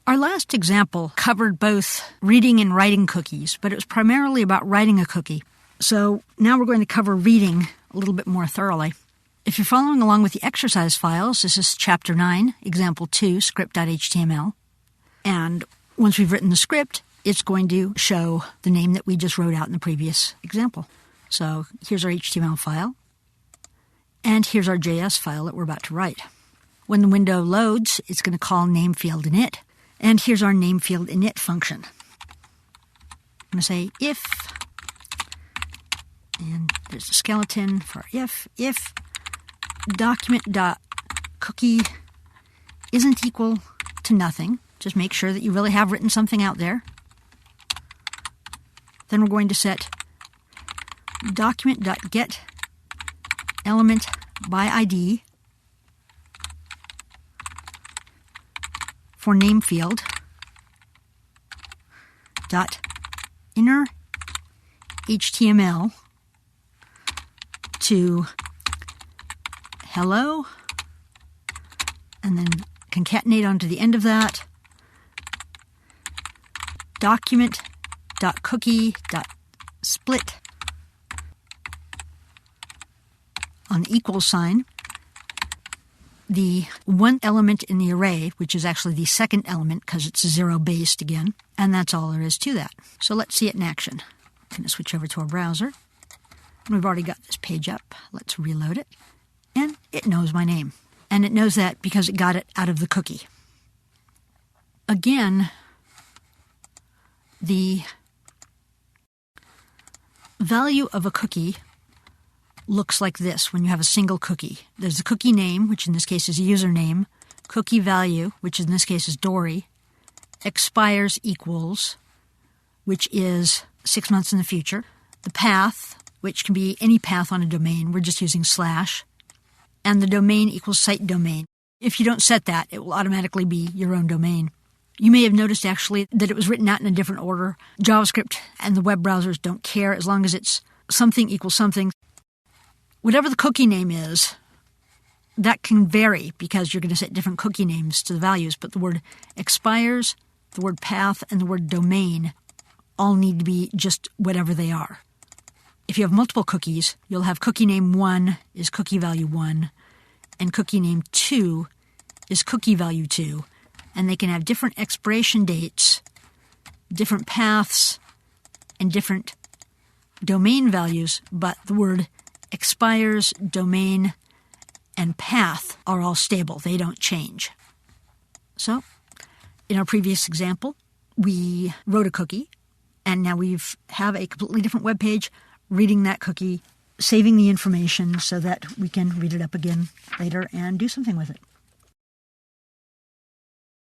Our last example covered both reading and writing cookies, but it was primarily about writing a cookie. So now we're going to cover reading a little bit more thoroughly. If you're following along with the exercise files, this is Chapter 9, Example 2, script.html. And once we've written the script, it's going to show the name that we just wrote out in the previous example. So here's our HTML file, and here's our JS file that we're about to write. When the window loads, it's going to call name field init. And here's our name field init function. I'm going to say if, and there's a skeleton for if document.cookie isn't equal to nothing. Just make sure that you really have written something out there. Then we're going to set document.get element by ID for name field dot inner HTML to hello, and then concatenate onto the end of that document.cookie.split on the equals sign the one element in the array, which is actually the second element because it's zero-based again, and that's all there is to that. So let's see it in action. I'm going to switch over to our browser. And we've already got this page up. Let's reload it. And it knows my name. And it knows that because it got it out of the cookie. Again, the value of a cookie looks like this when you have a single cookie. There's the cookie name, which in this case is a username, cookie value, which in this case is Dory, expires equals, which is 6 months in the future, the path, which can be any path on a domain, we're just using slash, and the domain equals site domain. If you don't set that, it will automatically be your own domain. You may have noticed actually that it was written out in a different order. JavaScript and the web browsers don't care as long as it's something equals something. Whatever the cookie name is, that can vary because you're going to set different cookie names to the values, but the word expires, the word path, and the word domain all need to be just whatever they are. If you have multiple cookies, you'll have cookie name 1 is cookie value 1, and cookie name 2 is cookie value 2, and they can have different expiration dates, different paths, and different domain values, but the word expires, domain, and path are all stable. They don't change. So, in our previous example, we wrote a cookie, and now we have a completely different web page reading that cookie, saving the information so that we can read it up again later and do something with it.